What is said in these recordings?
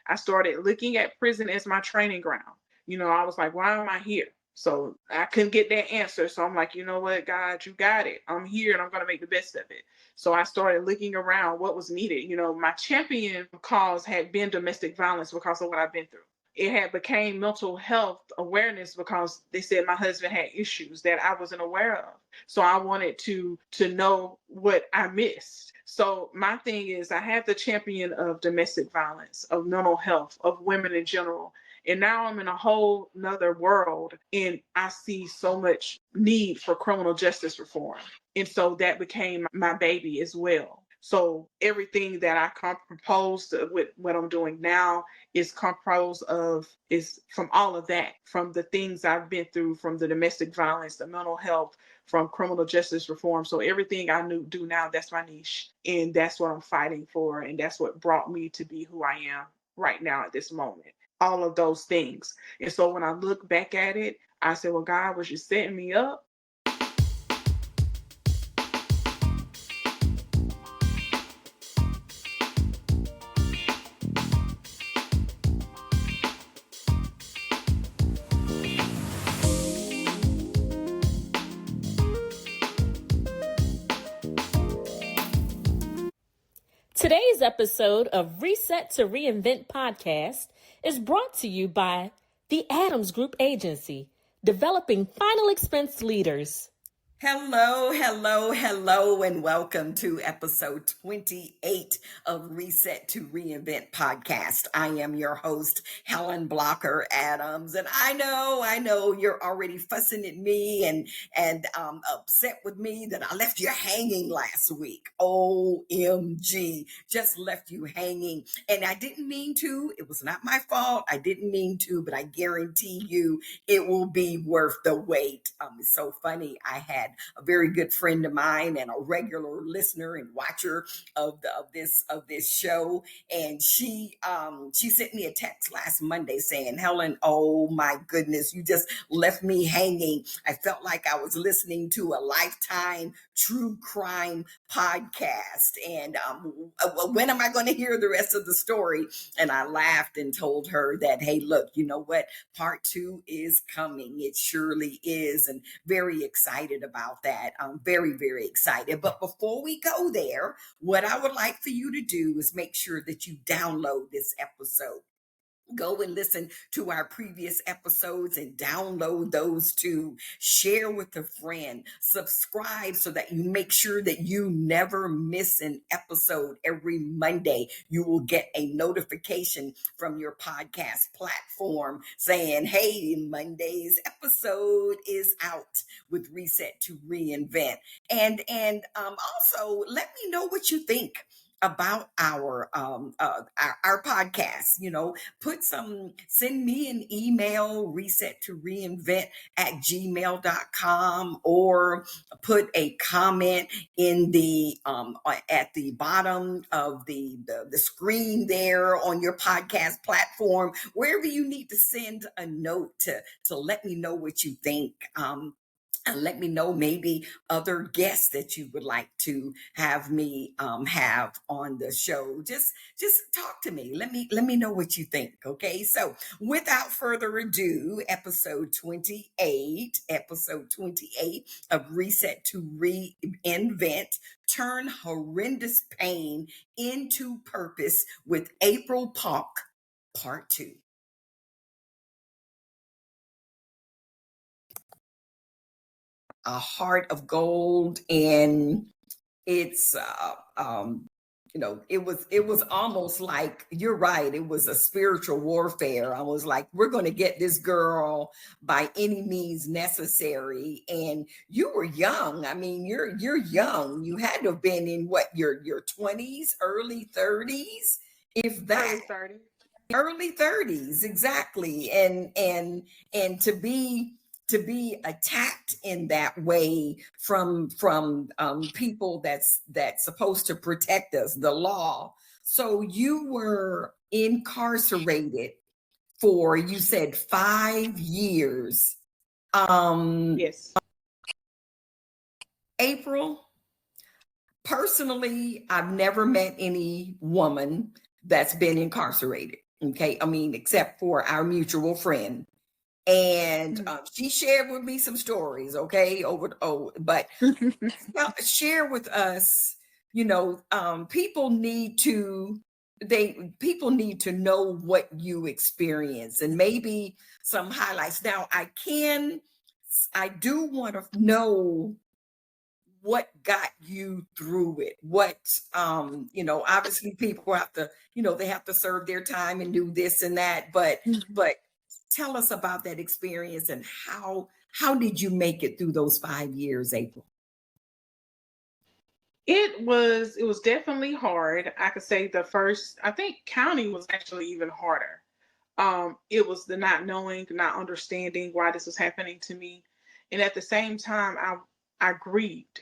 I started looking at prison as my training ground. I was like, why am I here? So I couldn't get that answer. So I'm like, you know what, God, you got it. I'm here and I'm going to make the best of it. So I started looking around what was needed. My champion cause had been domestic violence because of what I've been through. It had became mental health awareness because they said my husband had issues that I wasn't aware of. So I wanted to know what I missed. So my thing is I have the champion of domestic violence, of mental health, of women in general. And now I'm in a whole nother world and I see so much need for criminal justice reform. And so that became my baby as well. So everything that I proposed with what I'm doing now is composed of is from all of that, from the things I've been through, from the domestic violence, the mental health, from criminal justice reform. So everything I do now, that's my niche. And that's what I'm fighting for. And that's what brought me to be who I am right now at this moment. All of those things. And so when I look back at it, I said, well, God, was you setting me up? Today's episode of Reset to Reinvent podcast is brought to you by the Adams Group Agency, developing final expense leaders. Hello, hello, hello, and welcome to episode 28 of Reset to Reinvent podcast. I am your host, Helen Blocker Adams, and I know you're already fussing at me and upset with me that I left you hanging last week. OMG, just left you hanging, and I didn't mean to. It was not my fault. I didn't mean to, but I guarantee you it will be worth the wait. It's so funny. I had a very good friend of mine and a regular listener and watcher of this show, and she sent me a text last Monday saying, Helen, oh my goodness, you just left me hanging. I felt like I was listening to a Lifetime true crime podcast, and when am I going to hear the rest of the story? And I laughed and told her that, hey, look, you know what, part 2 is coming. It surely is, and very excited about that. I'm very, very excited. But before we go there, what I would like for you to do is make sure that you download this episode. Go and listen to our previous episodes and download those too. Share with a friend. Subscribe so that you make sure that you never miss an episode. Every Monday, you will get a notification from your podcast platform saying, hey, Monday's episode is out with Reset to Reinvent. And also let me know what you think about our podcast. Send me an email, reset2reinvent@gmail.com, or put a comment in the at the bottom of the screen there on your podcast platform, wherever you need to send a note to let me know what you think. And let me know maybe other guests that you would like to have me have on the show. Just talk to me. Let me know what you think. Okay. So without further ado, episode 28 of Reset to Reinvent, Turn Horrendous Pain into Purpose with April Paulk, part 2. A heart of gold, and it's it was almost like, you're right, it was a spiritual warfare. I was like, we're going to get this girl by any means necessary. And you were young. I mean, you're young. You had to have been in what, your 20s, early 30s, if that. Early 30s, exactly. And to be attacked in that way from people that's supposed to protect us, the law. So you were incarcerated for, you said, 5 years. Yes. April, personally, I've never met any woman that's been incarcerated. Okay. I mean, except for our mutual friend. And she shared with me some stories. Okay. But share with us, people need to people need to know what you experience and maybe some highlights. Now I do want to know what got you through it. What obviously people have to, they have to serve their time and do this and that, but tell us about that experience and how did you make it through those 5 years, April? It was definitely hard. I could say the first, I think county was actually even harder. It was the not knowing, not understanding why this was happening to me. And at the same time, I grieved.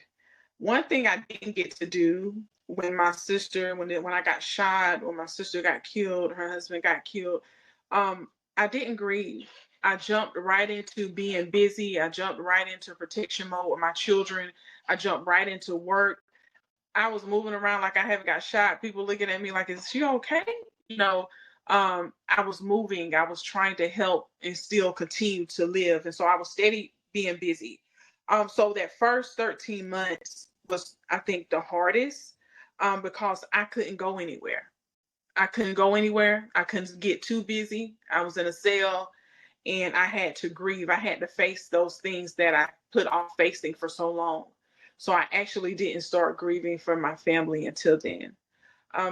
One thing I didn't get to do when my sister, when I got shot, when my sister got killed, her husband got killed, I didn't grieve. I jumped right into being busy. I jumped right into protection mode with my children. I jumped right into work. I was moving around like I haven't got shot. People looking at me like, is she okay? You know, I was moving. I was trying to help and still continue to live. And so I was steady being busy. So that first 13 months was, I think, the hardest because I couldn't go anywhere. I couldn't go anywhere. I couldn't get too busy. I was in a cell and I had to grieve. I had to face those things that I put off facing for so long. So I actually didn't start grieving for my family until then.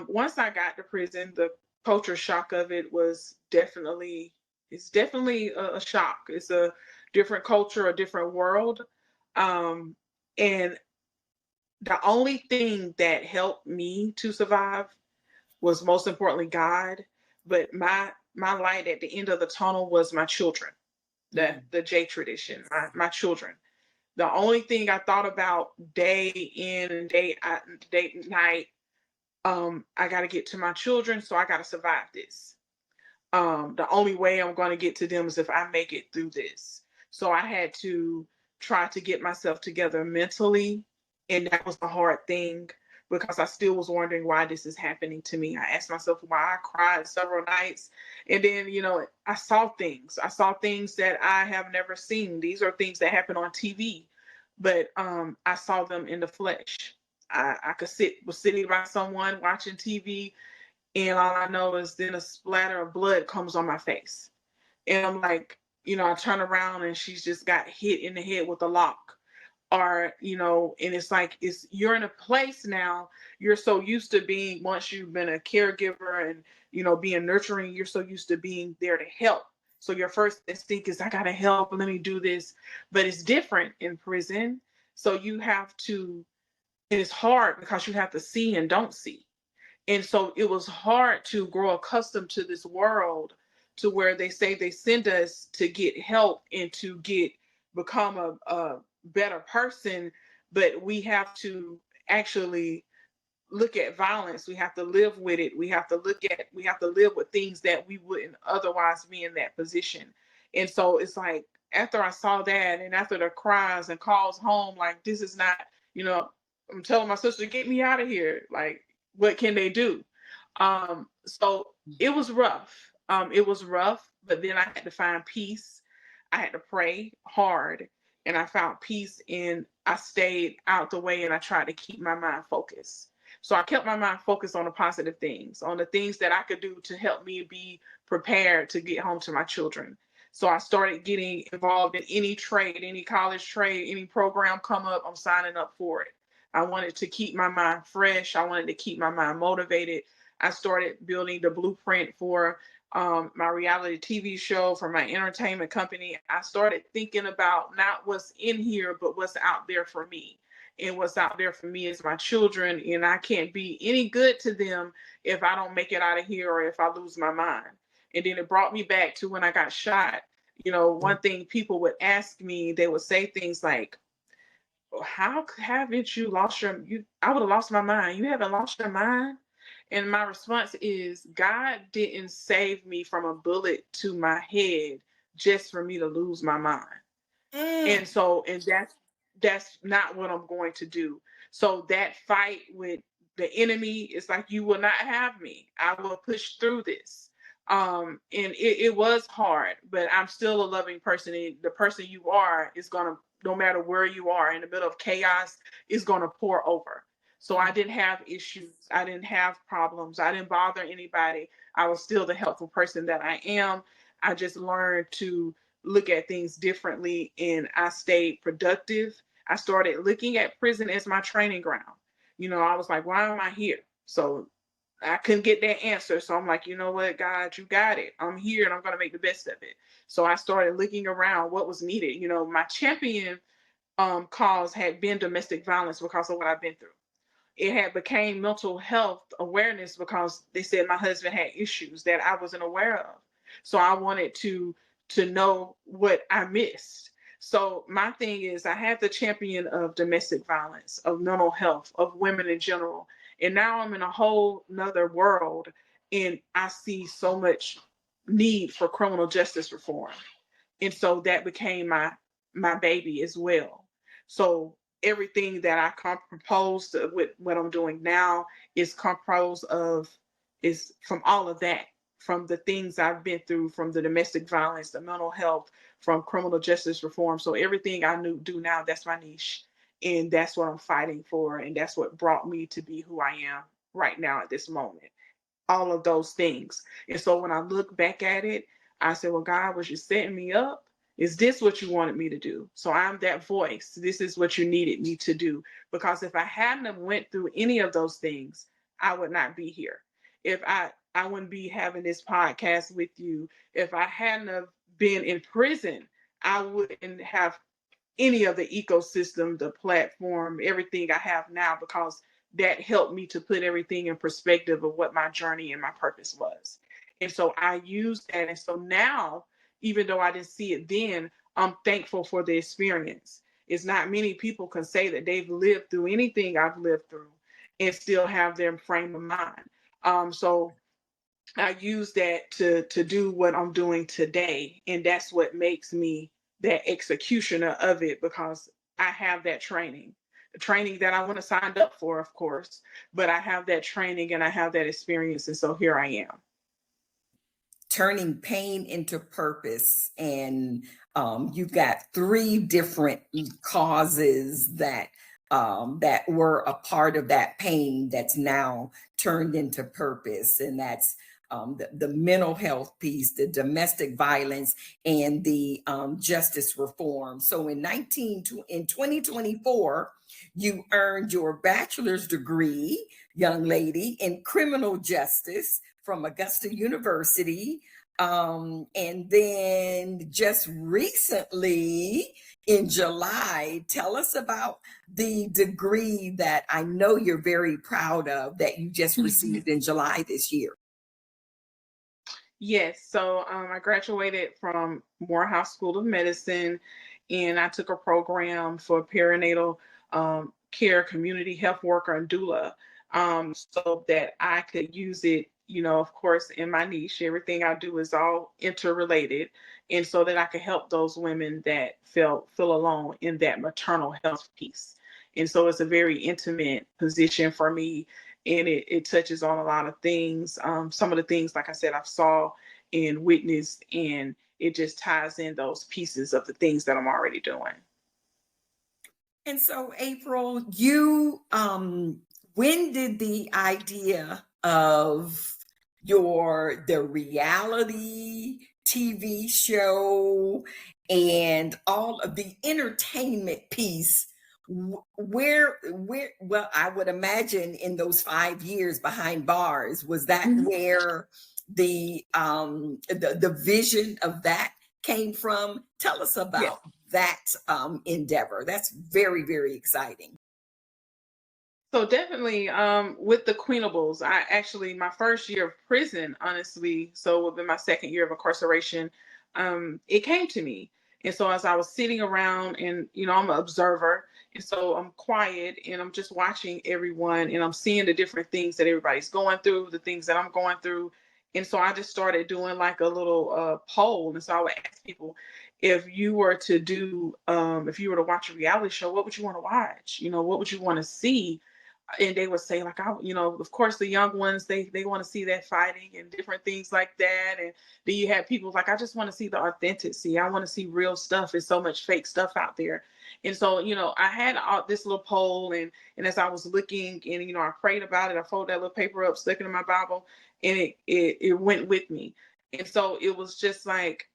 Once I got to prison, the culture shock of it was it's definitely a shock. It's a different culture, a different world. And the only thing that helped me to survive was most importantly God. But my light at the end of the tunnel was my children, the J tradition, my children. The only thing I thought about day in and day out, day and night, I got to get to my children, so I got to survive this. The only way I'm going to get to them is if I make it through this. So I had to try to get myself together mentally, and that was the hard thing because I still was wondering why this is happening to me. I asked myself why I cried several nights, and then I saw things. I saw things that I have never seen. These are things that happen on TV, but I saw them in the flesh. I was sitting by someone watching TV, and all I know is then a splatter of blood comes on my face. And I'm like, I turn around and she's just got hit in the head with a lock. Or, and it's like you're in a place now, you're so used to being, once you've been a caregiver and, being nurturing, you're so used to being there to help. So your first instinct is, I gotta help, let me do this. But it's different in prison. So you have to, and it's hard because you have to see and don't see. And so it was hard to grow accustomed to this world to where they say they send us to get help and to become a better person, but we have to actually look at violence. We have to live with it. We have to live with things that we wouldn't otherwise be in that position. And so it's like after I saw that and after the cries and calls home, like this is not, you know, I'm telling my sister, get me out of here. Like, what can they do? So it was rough. It was rough, but then I had to find peace. I had to pray hard and I found peace and I stayed out the way and I tried to keep my mind focused. So I kept my mind focused on the positive things, on the things that I could do to help me be prepared to get home to my children. So I started getting involved in any trade, any college trade, any program come up, I'm signing up for it. I wanted to keep my mind fresh. I wanted to keep my mind motivated. I started building the blueprint for my reality TV show, for my entertainment company. I started thinking about not what's in here, but what's out there for me. And what's out there for me is my children, and I can't be any good to them if I don't make it out of here or if I lose my mind. And then it brought me back to when I got shot. One thing people would ask me, they would say things like, how haven't you lost I would have lost my mind. You haven't lost your mind? And my response is, God didn't save me from a bullet to my head just for me to lose my mind. Mm. And that's not what I'm going to do. So that fight with the enemy is like, you will not have me. I will push through this. And it was hard, but I'm still a loving person. And the person you are is gonna, no matter where you are in the middle of chaos, is gonna pour over. So I didn't have issues. I didn't have problems. I didn't bother anybody. I was still the helpful person that I am. I just learned to look at things differently and I stayed productive. I started looking at prison as my training ground. I was like, why am I here? So I couldn't get that answer. So I'm like, you know what, God, you got it. I'm here and I'm going to make the best of it. So I started looking around what was needed. My champion cause had been domestic violence because of what I've been through. It had became mental health awareness because they said my husband had issues that I wasn't aware of. So I wanted to know what I missed. So my thing is I had the champion of domestic violence, of mental health, of women in general. And now I'm in a whole nother world and I see so much need for criminal justice reform. And so that became my baby as well. So everything that I proposed with what I'm doing now is composed of is from all of that, from the things I've been through, from the domestic violence, the mental health, from criminal justice reform. So everything I do now, that's my niche, and that's what I'm fighting for, and that's what brought me to be who I am right now at this moment. All of those things. And so when I look back at it, I said, well, God, was you setting me up? Is this what you wanted me to do? So I'm that voice. This is what you needed me to do. Because if I hadn't have went through any of those things, I would not be here. If I wouldn't be having this podcast with you. If I hadn't have been in prison, I wouldn't have any of the ecosystem, the platform, everything I have now, because that helped me to put everything in perspective of what my journey and my purpose was. And so I used that. And so now, even though I didn't see it then, I'm thankful for the experience. It's not many people can say that they've lived through anything I've lived through and still have their frame of mind. So I use that to do what I'm doing today, and that's what makes me that executioner of it because I have that training, the training that I want to sign up for, of course, but I have that training and I have that experience, and so here I am. Turning pain into purpose, and you've got three different causes that were a part of that pain that's now turned into purpose, and that's the mental health piece, the domestic violence, and the justice reform. So in 2024, you earned your bachelor's degree, young lady, in criminal justice from Augusta University. And then just recently in July, tell us about the degree that I know you're very proud of that you just received in July this year. Yes, so I graduated from Morehouse School of Medicine, and I took a program for perinatal care, community health worker, and doula, so that I could use it, of course, in my niche. Everything I do is all interrelated, and so that I could help those women that feel alone in that maternal health piece. And so it's a very intimate position for me, and it touches on a lot of things. Some of the things, like I said, I've saw and witnessed, and it just ties in those pieces of the things that I'm already doing. And so, April, you when did the idea of the reality TV show and all of the entertainment piece, where well, I would imagine in those 5 years behind bars, was that where the vision of that came from? Tell us about that endeavor. That's very, very exciting. So definitely with the Queenables, I actually, my first year of prison, honestly, so within my second year of incarceration, it came to me. And so as I was sitting around and, I'm an observer, and so I'm quiet and I'm just watching everyone and I'm seeing the different things that everybody's going through, the things that I'm going through. And so I just started doing like a little poll. And so I would ask people, if you were to do, if you were to watch a reality show, what would you want to watch? What would you want to see? and they would say like, of course the young ones, they want to see that fighting and different things like that. And then you have people like, I just want to see the authenticity. I want to see real stuff. There's so much fake stuff out there. And so, I had this little poll, and as I was looking, and I prayed about it, I folded that little paper up, stuck it in my Bible, and it went with me. And so it was just like,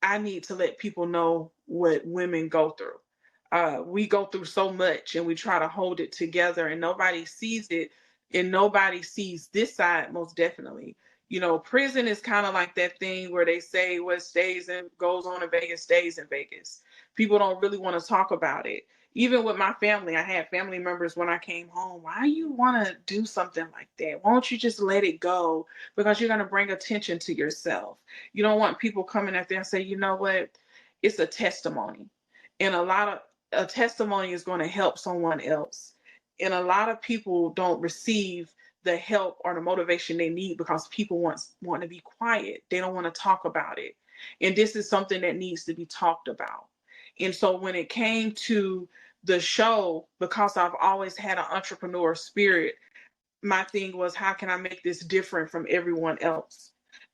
I need to let people know what women go through. We go through so much, and we try to hold it together, and nobody sees it, and nobody sees this side most definitely. Prison is kind of like that thing where they say what stays and goes on in Vegas stays in Vegas. People don't really want to talk about it. Even with my family, I had family members when I came home. Why you want to do something like that? Why don't you just let it go? Because you're going to bring attention to yourself. You don't want people coming out there and say, you know what? It's a testimony. And a testimony is going to help someone else. And a lot of people don't receive the help or the motivation they need because people want to be quiet. They don't want to talk about it. And this is something that needs to be talked about. And so when it came to the show, because I've always had an entrepreneur spirit, my thing was, how can I make this different from everyone else?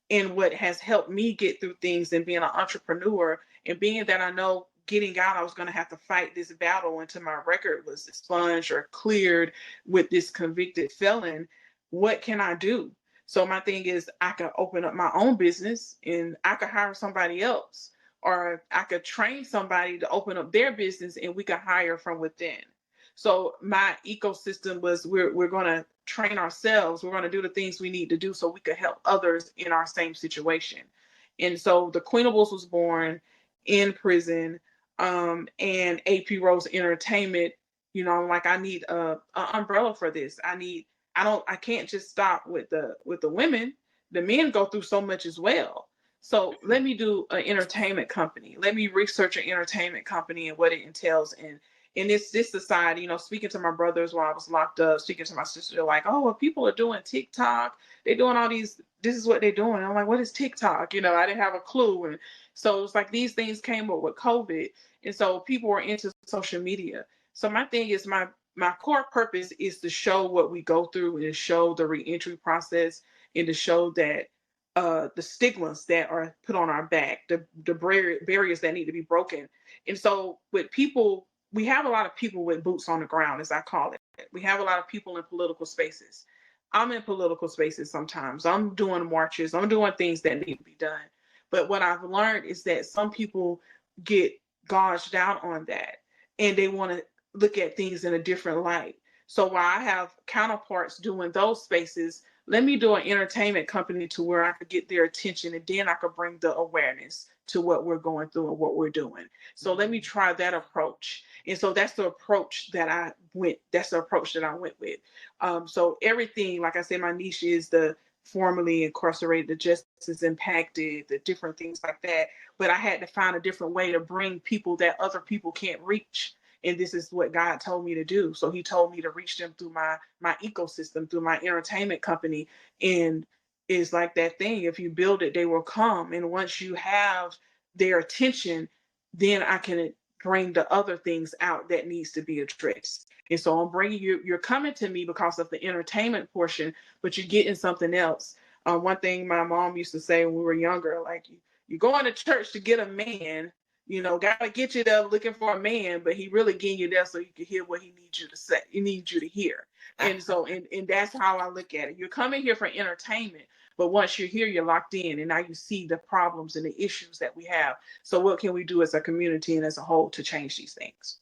And what has helped me get through things and being an entrepreneur, and being that I know getting out, I was going to have to fight this battle until my record was expunged or cleared with this convicted felon. What can I do? So my thing is, I could open up my own business, and I could hire somebody else, or I could train somebody to open up their business, and we could hire from within. So my ecosystem was, we're going to train ourselves. We're going to do the things we need to do so we could help others in our same situation. And so the Queenables was born in prison, and AP Rose Entertainment. I'm like, I need a umbrella for this. I can't just stop with the women. The men go through so much as well. So let me do an entertainment company. Let me research an entertainment company and what it entails. And in this society, speaking to my brothers while I was locked up, speaking to my sister, they're like, oh, well, people are doing TikTok. They're doing all these, this is what they're doing. I'm like, what is TikTok? I didn't have a clue. And so it's like these things came up with COVID. And so people were into social media. So my thing is, my core purpose is to show what we go through, and to show the reentry process, and to show that the stigmas that are put on our back, the barriers that need to be broken. And so with people, we have a lot of people with boots on the ground, as I call it. We have a lot of people in political spaces. I'm in political spaces sometimes. I'm doing marches. I'm doing things that need to be done. But what I've learned is that some people get gouged out on that, and they want to look at things in a different light. So while I have counterparts doing those spaces, let me do an entertainment company to where I could get their attention, and then I could bring the awareness to what we're going through and what we're doing. So let me try that approach. And so that's the approach that I went with. So everything, like I said, my niche is the formerly incarcerated, the justice impacted, the different things like that. But I had to find a different way to bring people that other people can't reach. And this is what God told me to do. So he told me to reach them through my ecosystem, through my entertainment company. And it's like that thing, if you build it, they will come. And once you have their attention, then I can bring the other things out that needs to be addressed. And so I'm bringing you, you're coming to me because of the entertainment portion, but you're getting something else. One thing my mom used to say when we were younger, like, you going to church to get a man, gotta get you there looking for a man, but he really getting you there so you can hear what he needs you to say. He needs you to hear. And so, and that's how I look at it. You're coming here for entertainment, but once you're here, you're locked in, and now you see the problems and the issues that we have. So what can we do as a community and as a whole to change these things?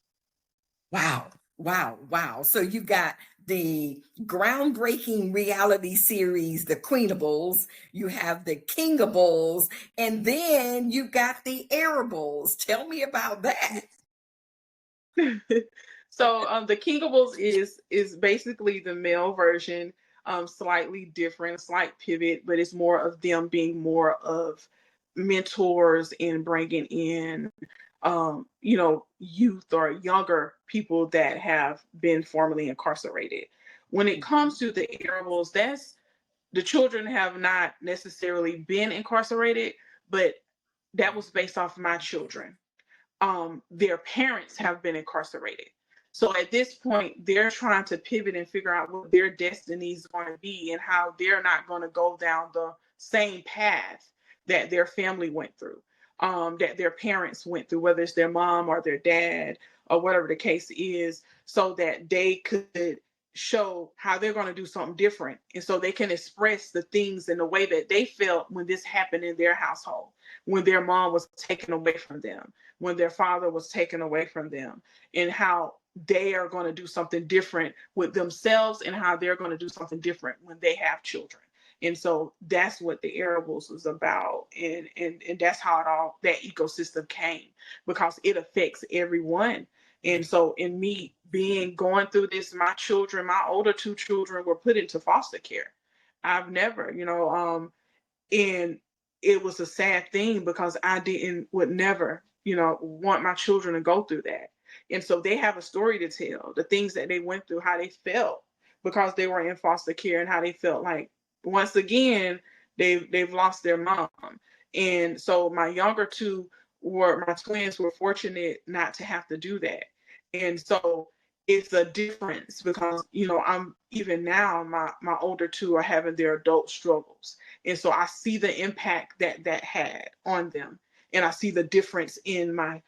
Wow. Wow. Wow. So you got the groundbreaking reality series, The Queenables, you have the Kingables, and then you got the Airables. Tell me about that. So the Queenables is basically the male version, slightly different, slight pivot, but it's more of them being more of mentors and bringing in, youth or younger people that have been formerly incarcerated. When it comes to the Airables, that's the children have not necessarily been incarcerated, but that was based off my children. Their parents have been incarcerated. So at this point, they're trying to pivot and figure out what their destiny is going to be and how they're not going to go down the same path that their family went through, that their parents went through, whether it's their mom or their dad or whatever the case is, so that they could show how they're going to do something different. And so they can express the things in the way that they felt when this happened in their household, when their mom was taken away from them, when their father was taken away from them, and how they are going to do something different with themselves and how they're going to do something different when they have children. And so that's what the Arables was about. And that's how it all, that ecosystem came, because it affects everyone. And so in me going through this, my children, my older two children were put into foster care. I've never, and it was a sad thing because would never, want my children to go through that. And so they have a story to tell, the things that they went through, how they felt because they were in foster care, and how they felt like once again they've lost their mom. And so my younger two my twins were fortunate not to have to do that. And so it's a difference because I'm even now my older two are having their adult struggles. And so I see the impact that had on them. And I see the difference in my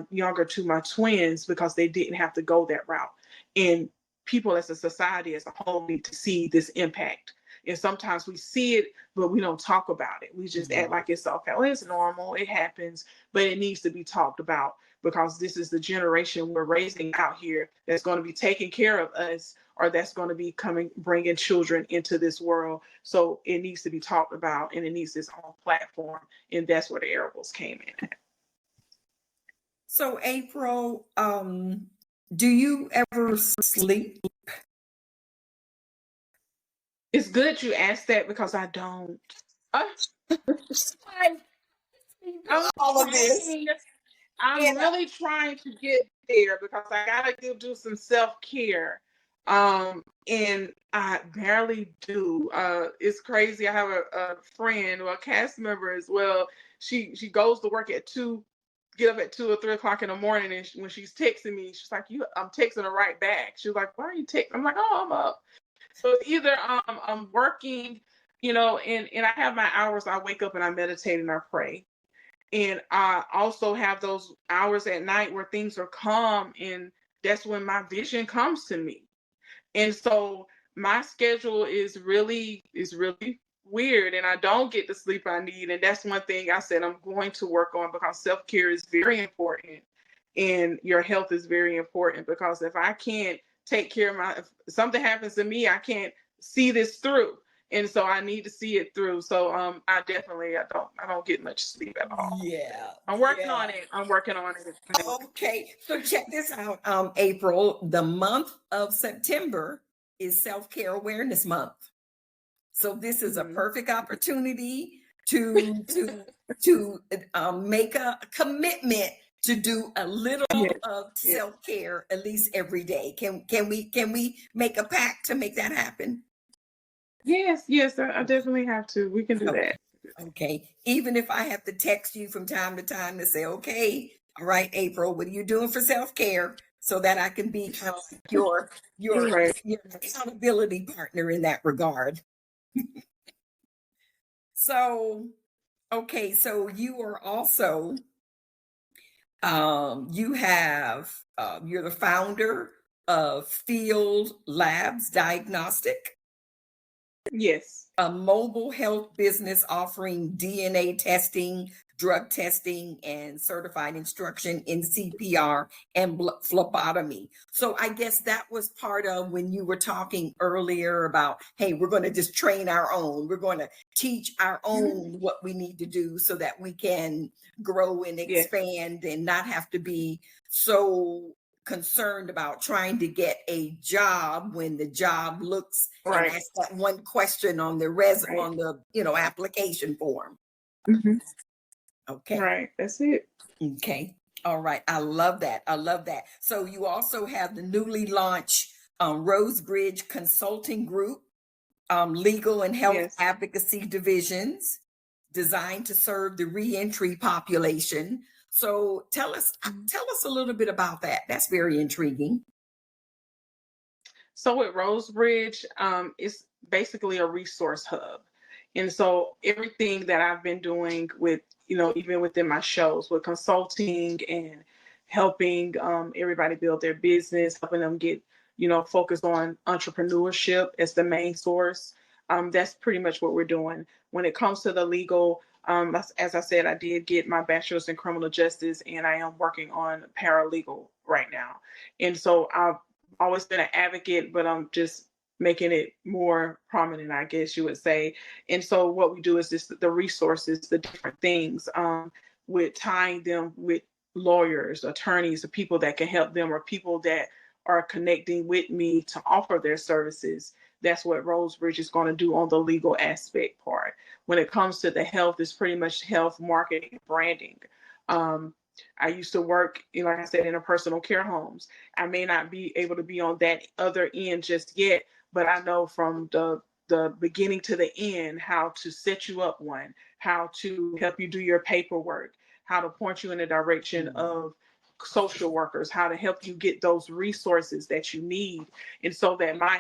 younger two, my twins, because they didn't have to go that route. And people as a society as a whole need to see this impact. And sometimes we see it, but we don't talk about it. We just act like it's okay. Well, it's normal. It happens, but it needs to be talked about, because this is the generation we're raising out here that's going to be taking care of us, or that's going to be bringing children into this world. So it needs to be talked about, and it needs its own platform. And that's where the Arables came in at. So April, do you ever sleep? It's good you asked that, because I don't. All of this. I'm really trying to get there, because I gotta do some self-care. And I barely do. It's crazy. I have a friend, or a cast member as well. She goes to work at 2, get up at 2 or 3 o'clock in the morning, and when she's texting me, she's like, I'm texting her right back. She's like, why are you texting? I'm like, oh, I'm up. So it's either I'm working, and I have my hours. I wake up and I meditate and I pray. And I also have those hours at night where things are calm, and that's when my vision comes to me. And so my schedule is really weird, and I don't get the sleep I need. And that's one thing I said I'm going to work on, because self-care is very important, and your health is very important, because if I can't take care of if something happens to me, I can't see this through. And so I need to see it through. So I don't get much sleep at all. Yeah. I'm working on it. Okay. So check this out, April. The month of September is Self-Care Awareness Month. So this is a perfect opportunity to make a commitment to do a little of self-care at least every day. Can we make a pact to make that happen? Yes, I definitely have to. We can do that. Okay. Even if I have to text you from time to time to say, okay, all right, April, what are you doing for self-care? So that I can be kind of your accountability partner in that regard. So, okay, so you are also, you're the founder of Field Labs Diagnostic. Yes. A mobile health business offering DNA testing, drug testing, and certified instruction in CPR and phlebotomy. So I guess that was part of when you were talking earlier about, hey, we're going to just train our own. We're going to teach our own what we need to do so that we can grow and expand and not have to be so concerned about trying to get a job when the job looks and ask that one question on the on the application form. Okay. Right. That's it. Okay. All right. I love that. So you also have the newly launched Rosebridge Consulting Group, legal and health advocacy divisions designed to serve the reentry population. So tell us a little bit about that. That's very intriguing. So with Rosebridge, it's basically a resource hub. And so everything that I've been doing with, even within my shows with consulting and helping everybody build their business, helping them get, focused on entrepreneurship as the main source. That's pretty much what we're doing. When it comes to the legal, as I said, I did get my bachelor's in criminal justice and I am working on paralegal right now. And so I've always been an advocate, but I'm just making it more prominent, I guess you would say. And so what we do is just the resources, the different things, with tying them with lawyers, attorneys, the people that can help them, or people that are connecting with me to offer their services. That's what Rosebridge is going to do on the legal aspect part. When it comes to the health, it's pretty much health marketing, branding. Um, I used to work, like I said, in a personal care homes. I may not be able to be on that other end just yet, but I know from the beginning to the end how to set you up one, how to help you do your paperwork, how to point you in the direction of social workers, how to help you get those resources that you need. And so that my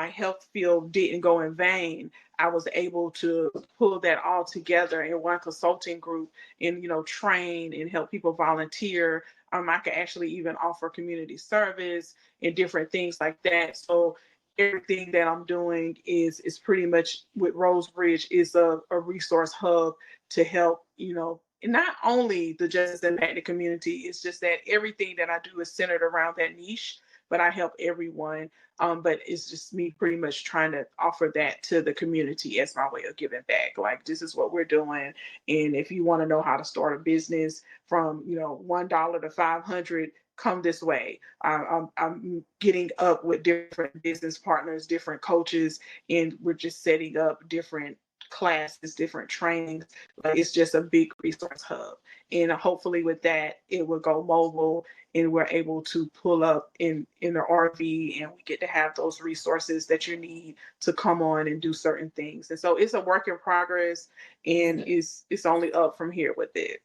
health field didn't go in vain. I was able to pull that all together in one consulting group and, train and help people volunteer. I could actually even offer community service and different things like that. So everything that I'm doing is pretty much with Rosebridge is a resource hub to help, and not only the justice impacted community. It's just that everything that I do is centered around that niche, but I help everyone. But it's just me pretty much trying to offer that to the community as my way of giving back. Like, this is what we're doing. And if you want to know how to start a business from, $1 to 500, come this way. I'm getting up with different business partners, different coaches, and we're just setting up different classes, different trainings. Like, it's just a big resource hub. And hopefully with that, it will go mobile and we're able to pull up in the RV and we get to have those resources that you need to come on and do certain things. And so it's a work in progress and it's only up from here with it.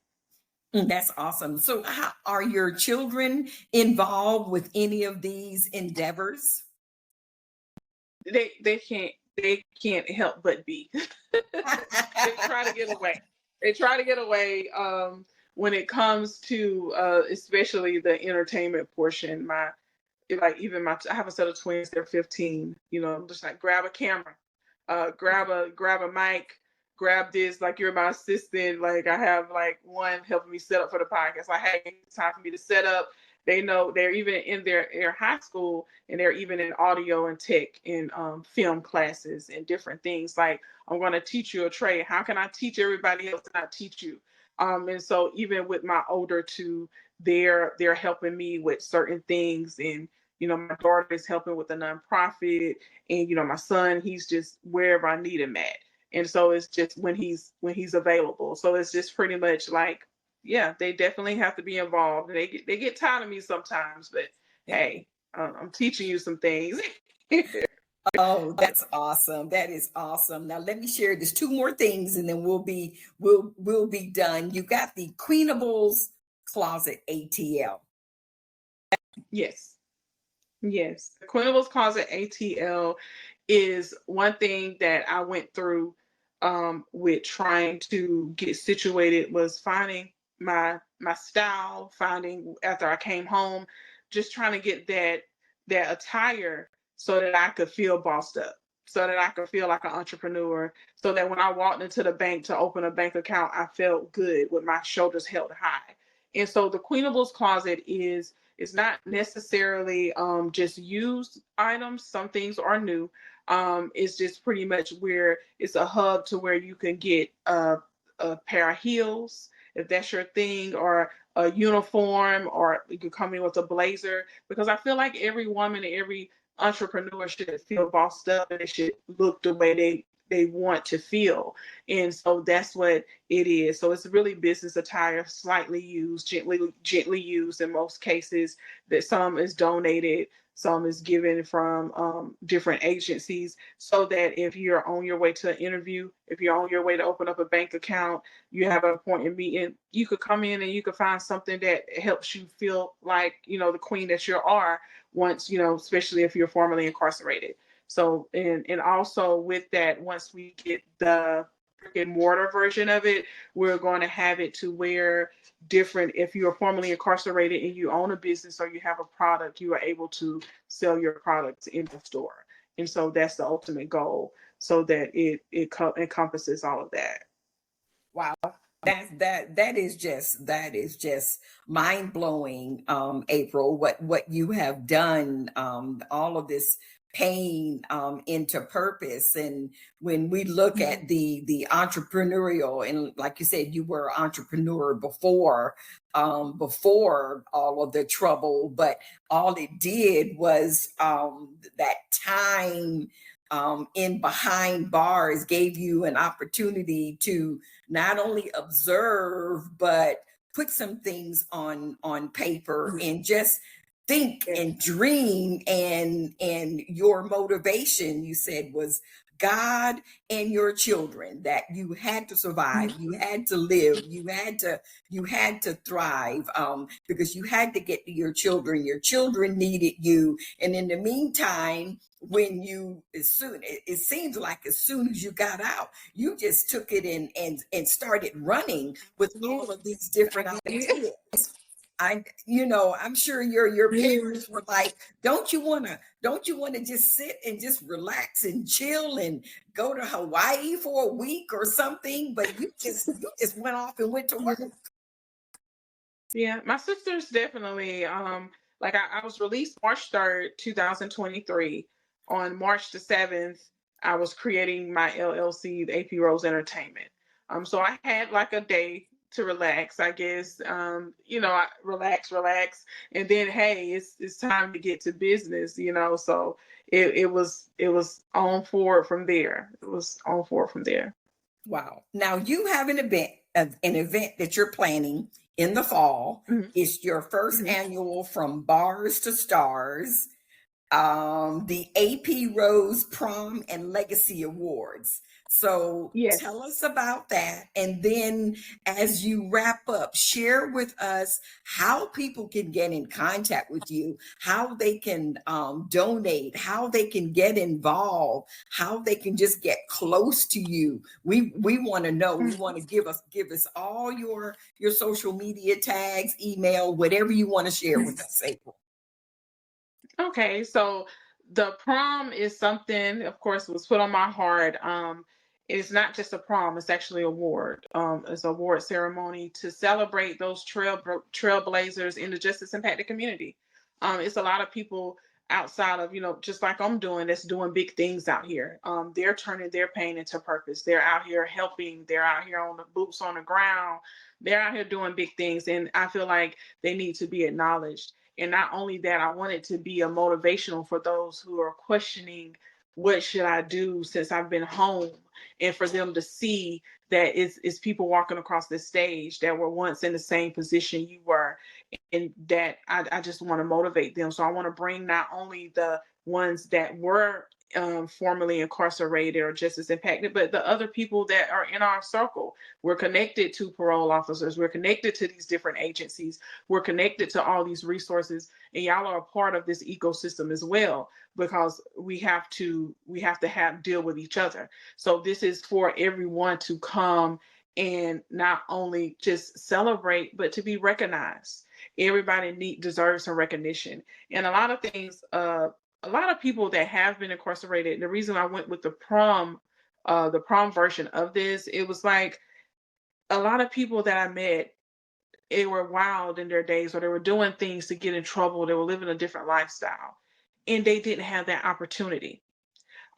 That's awesome. So, are your children involved with any of these endeavors? They can't help but be. They try to get away. They try to get away when it comes to especially the entertainment portion. I have a set of twins. They're 15. Just like grab a camera, grab a mic, grab this. Like, you're my assistant. Like, I have like one helping me set up for the podcast. Like, hey, it's time for me to set up. They know they're even in their high school and they're even in audio and tech and film classes and different things. Like, I'm going to teach you a trade. How can I teach everybody else and not teach you? And so even with my older two, they're helping me with certain things. And my daughter is helping with a nonprofit, and my son, he's just wherever I need him at. And so it's just when he's available. So it's just pretty much like, yeah, they definitely have to be involved. And they get tired of me sometimes, but hey, I'm teaching you some things. Oh, that's awesome. That is awesome. Now let me share just two more things and then we'll be done. You got the Queenables Closet ATL. Yes. Yes. The Queenables Closet ATL is one thing that I went through with trying to get situated, was finding my style, finding after I came home, just trying to get that attire so that I could feel bossed up, so that I could feel like an entrepreneur, so that when I walked into the bank to open a bank account, I felt good with my shoulders held high. And so the Queenables Closet is it's not necessarily just used items. Some things are new. It's just pretty much where it's a hub to where you can get a pair of heels, if that's your thing, or a uniform, or you could come in with a blazer. Because I feel like every woman and every entrepreneur should feel bossed up and they should look the way they want to feel. And so that's what it is. So it's really business attire, slightly used, gently used in most cases. That some is donated, some is given from different agencies, so that if you're on your way to an interview, if you're on your way to open up a bank account, you have an appointment meeting, you could come in and you could find something that helps you feel like, the queen that you are once, especially if you're formerly incarcerated. So, and also with that, once we get the brick and mortar version of it, we're going to have it to where if you are formerly incarcerated and you own a business or you have a product, you are able to sell your products in the store. And so that's the ultimate goal, so that it encompasses all of that. Wow. That is just mind blowing, April. What you have done, all of this pain into purpose. And when we look at the entrepreneurial, and like you said, you were an entrepreneur before all of the trouble, but all it did was that time in behind bars gave you an opportunity to not only observe but put some things on paper and just think and dream. And your motivation, you said, was God and your children, that you had to survive, you had to live, you had to thrive, because you had to get to your children needed you. And in the meantime, when it seems like as soon as you got out, you just took it and started running with all of these different ideas. I'm sure your parents were like, don't you want to just sit and just relax and chill and go to Hawaii for a week or something? But you just went off and went to work. Yeah, my sisters definitely. Like I was released March 3rd, 2023. On March the 7th, I was creating my LLC, the AP Rose Entertainment. So I had like a day to relax, I guess. I relax, and then hey, it's time to get to business. So it was on forward from there. It was on forward from there. Wow. Now you have an event that you're planning in the fall. Mhm. It's your first Mhm. annual From Bars to Stars, the AP Rose Prom and Legacy Awards. So Yes. tell us about that. And then as you wrap up, share with us how people can get in contact with you, how they can donate, how they can get involved, how they can just get close to you. We want to know. We want to give us all your social media tags, email, whatever you want to share with us, April. Okay, so the prom is something, of course, was put on my heart. It's not just a prom; it's actually a award. It's an award ceremony to celebrate those trailblazers in the justice impacted community. It's a lot of people outside of, just like I'm doing, that's doing big things out here. They're turning their pain into purpose. They're out here helping. They're out here on the boots on the ground. They're out here doing big things, and I feel like they need to be acknowledged. And not only that, I want it to be a motivational for those who are questioning, what should I do since I've been home? And for them to see that it's people walking across the stage that were once in the same position you were. And that I just want to motivate them. So I want to bring not only the ones that were formerly incarcerated or justice impacted, but the other people that are in our circle. We're connected to parole officers. We're connected to these different agencies. We're connected to all these resources, and y'all are a part of this ecosystem as well, because we have to deal with each other. So this is for everyone to come and not only just celebrate, but to be recognized. Everybody deserves some recognition, and a lot of things. A lot of people that have been incarcerated. The reason I went with the prom version of this, it was like a lot of people that I met, they were wild in their days, or they were doing things to get in trouble. They were living a different lifestyle, and they didn't have that opportunity.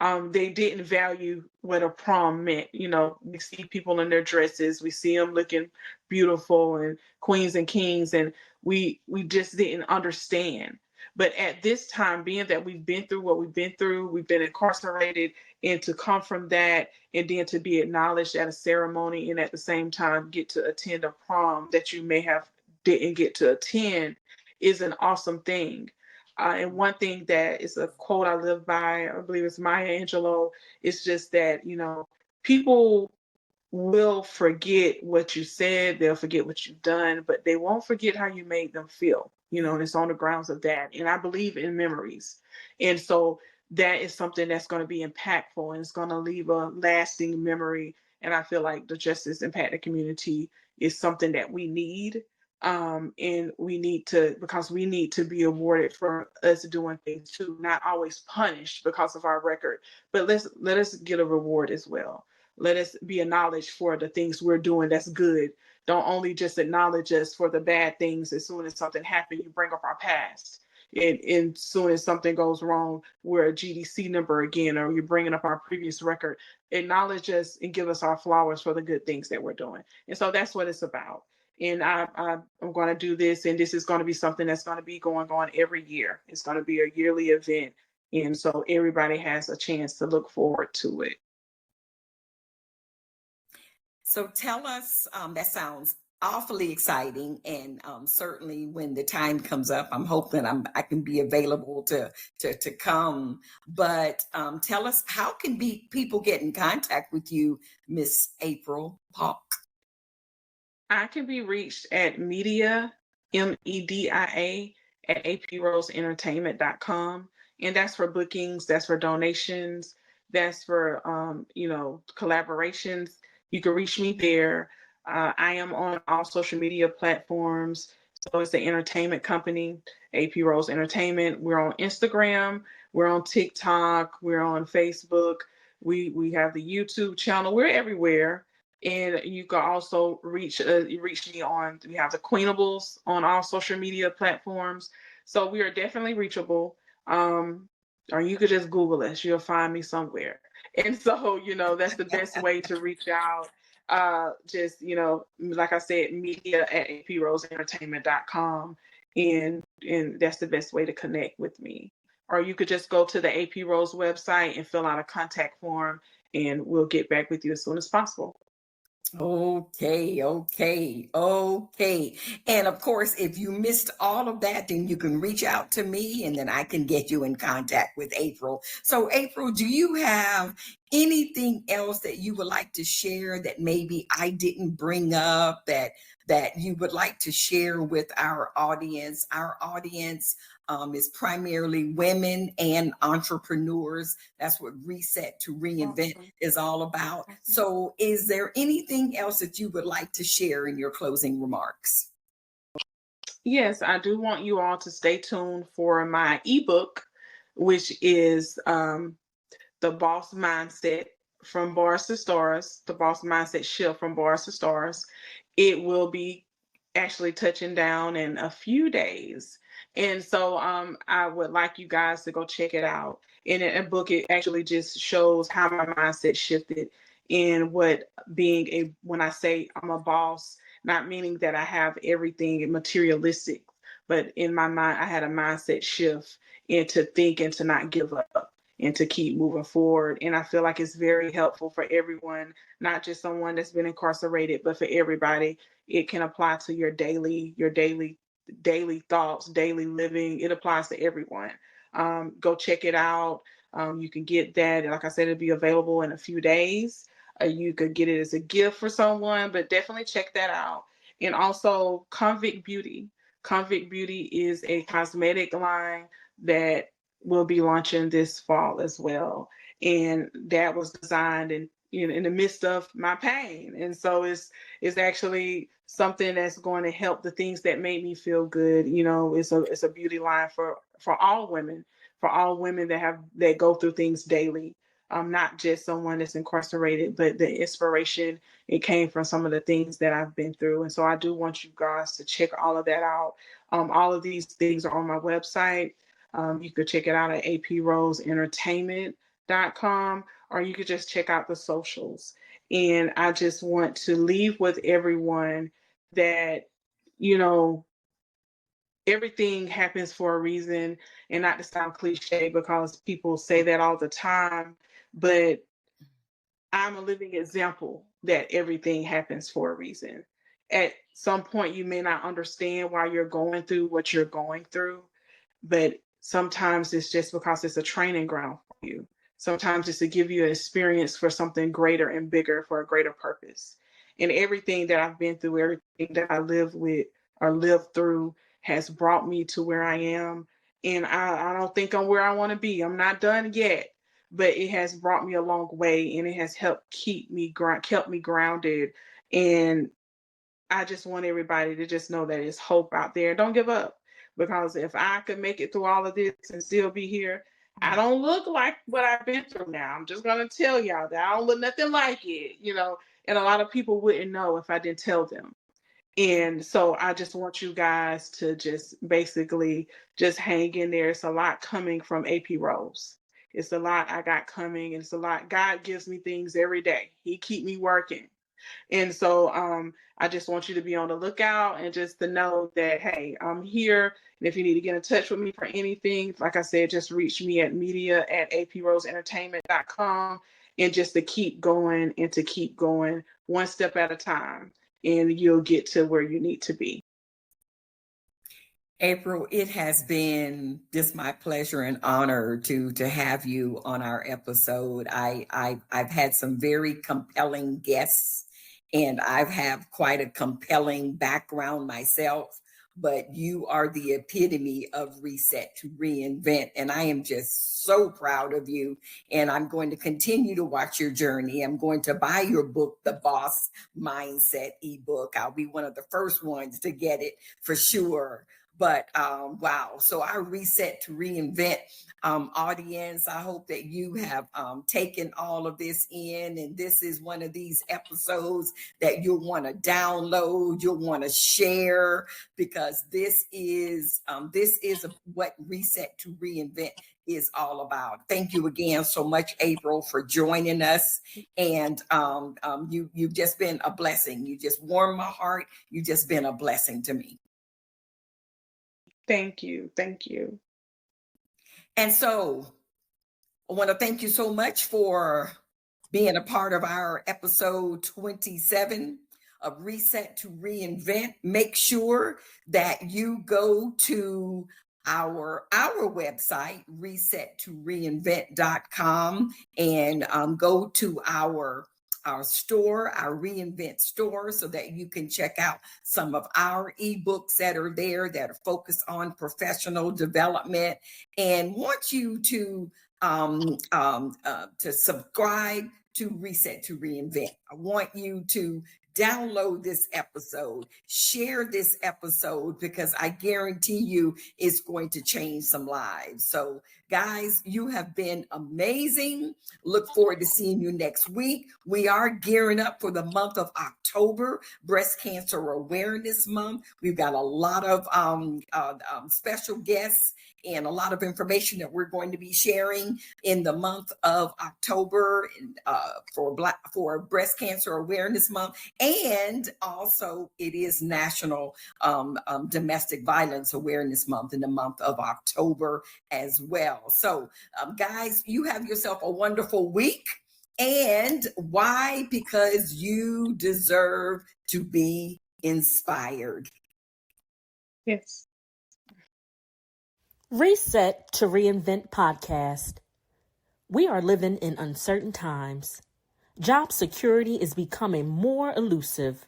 They didn't value what a prom meant. We see people in their dresses, we see them looking beautiful and queens and kings, and we just didn't understand. But at this time, being that we've been through what we've been through, we've been incarcerated, and to come from that and then to be acknowledged at a ceremony and at the same time get to attend a prom that you may have didn't get to attend is an awesome thing. And one thing that is a quote I live by, I believe it's Maya Angelou, it's just that, people will forget what you said, they'll forget what you've done, but they won't forget how you made them feel, and it's on the grounds of that. And I believe in memories. And so that is something that's going to be impactful and it's going to leave a lasting memory. And I feel like the justice impacted community is something that we need. And we need to, because we need to be awarded for us doing things too, not always punished because of our record, but let us get a reward as well. Let us be acknowledged for the things we're doing that's good. Don't only just acknowledge us for the bad things. As soon as something happens, you bring up our past. And as soon as something goes wrong, we're a GDC number again, or you're bringing up our previous record. Acknowledge us and give us our flowers for the good things that we're doing. And so that's what it's about. And I'm going to do this, and this is going to be something that's going to be going on every year. It's going to be a yearly event. And so everybody has a chance to look forward to it. So tell us, that sounds awfully exciting, and certainly when the time comes up, I'm hoping I can be available to come. But tell us, how can people get in contact with you, Miss April Paulk? I can be reached at media, MEDIA, at aproseentertainment.com. And that's for bookings, that's for donations, that's for, collaborations. You can reach me there. I am on all social media platforms. So it's the entertainment company, AP Rose Entertainment. We're on Instagram, we're on TikTok, we're on Facebook. We have the YouTube channel. We're everywhere. And you can also reach me on, we have the Queenables on all social media platforms. So we are definitely reachable. Or you could just Google us, you'll find me somewhere. And so, that's the best way to reach out. Just, like I said, media at aproseentertainment.com. And that's the best way to connect with me. Or you could just go to the AP Rose website and fill out a contact form, and we'll get back with you as soon as possible. Okay. And of course, if you missed all of that, then you can reach out to me and then I can get you in contact with April. So April, do you have anything else that you would like to share that maybe I didn't bring up that you would like to share with our audience? Our audience is primarily women and entrepreneurs. That's what Reset to Reinvent is all about. So is there anything else that you would like to share in your closing remarks? Yes, I do want you all to stay tuned for my ebook, which is The Boss Mindset from Bars to Stars, The Boss Mindset Shift from Bars to Stars. It will be actually touching down in a few days. And so I would like you guys to go check it out. In a book, it actually just shows how my mindset shifted and what when I say I'm a boss, not meaning that I have everything materialistic, but in my mind, I had a mindset shift and to think and to not give up and to keep moving forward. And I feel like it's very helpful for everyone, not just someone that's been incarcerated, but for everybody. It can apply to your daily thoughts, daily living. It applies to everyone. Go check it out. You can get that. Like I said, it'll be available in a few days. You could get it as a gift for someone, but definitely check that out. And also Convict Beauty. Convict Beauty is a cosmetic line that will be launching this fall as well. And that was designed in the midst of my pain. And so it's actually something that's going to help the things that made me feel good. It's a beauty line for all women, that go through things daily. Not just someone that's incarcerated, but the inspiration, it came from some of the things that I've been through. And so I do want you guys to check all of that out. All of these things are on my website. You could check it out at aproseentertainment.com, or you could just check out the socials. And I just want to leave with everyone that, everything happens for a reason, and not to sound cliche because people say that all the time, but I'm a living example that everything happens for a reason. At some point, you may not understand why you're going through what you're going through, but sometimes it's just because it's a training ground for you. Sometimes it's to give you an experience for something greater and bigger for a greater purpose. And everything that I've been through, everything that I live with or lived through has brought me to where I am. And I don't think I'm where I want to be. I'm not done yet, but it has brought me a long way, and it has helped kept me grounded. And I just want everybody to just know that there's hope out there. Don't give up, because if I could make it through all of this and still be here, I don't look like what I've been through now. I'm just gonna tell y'all that I don't look nothing like it, and a lot of people wouldn't know if I didn't tell them. And so I just want you guys to just basically just hang in there. It's a lot coming from AP Rose. It's a lot I got coming, and it's a lot. God gives me things every day. He keep me working. And so I just want you to be on the lookout, and just to know that, hey, I'm here. And if you need to get in touch with me for anything, like I said, just reach me at media@aproseentertainment.com, and just to keep going and to keep going one step at a time, and you'll get to where you need to be. April, it has been just my pleasure and honor to have you on our episode. I've had some very compelling guests, and I've had quite a compelling background myself. But you are the epitome of reset to reinvent, and I am just so proud of you. And I'm going to continue to watch your journey. I'm going to buy your book, The Boss Mindset ebook. I'll be one of the first ones to get it for sure. But wow, so our Reset to Reinvent audience, I hope that you have taken all of this in, and this is one of these episodes that you'll want to download, you'll want to share, because this is what Reset to Reinvent is all about. Thank you again so much, April, for joining us. And you've just been a blessing. You just warmed my heart. You've just been a blessing to me. Thank you. Thank you. And so I want to thank you so much for being a part of our episode 27 of Reset to Reinvent. Make sure that you go to our website, resettoreinvent.com, and go to our store, our Reinvent store, so that you can check out some of our ebooks that are there that are focused on professional development, and want you to subscribe to Reset to Reinvent. I want you to download this episode, share this episode, because I guarantee you it's going to change some lives. So guys, you have been amazing. Look forward to seeing you next week. We are gearing up for the month of October, Breast Cancer Awareness Month. We've got a lot of special guests and a lot of information that we're going to be sharing in the month of October for Breast Cancer Awareness Month. And also it is National Domestic Violence Awareness Month in the month of October as well. So guys, you have yourself a wonderful week. And why? Because you deserve to be inspired. Yes. Reset to Reinvent podcast. We are living in uncertain times. Job security is becoming more elusive.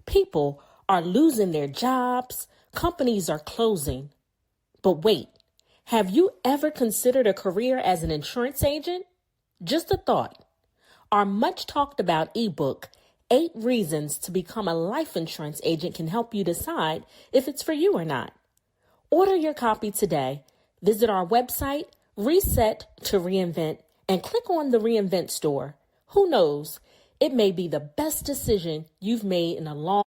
People are losing their jobs. Companies are closing. But wait, have you ever considered a career as an insurance agent? Just a thought. Our much talked about ebook, 8 Reasons to Become a Life Insurance Agent, can help you decide if it's for you or not. Order your copy today. Visit our website, Reset to Reinvent, and click on the Reinvent store. Who knows? It may be the best decision you've made in a long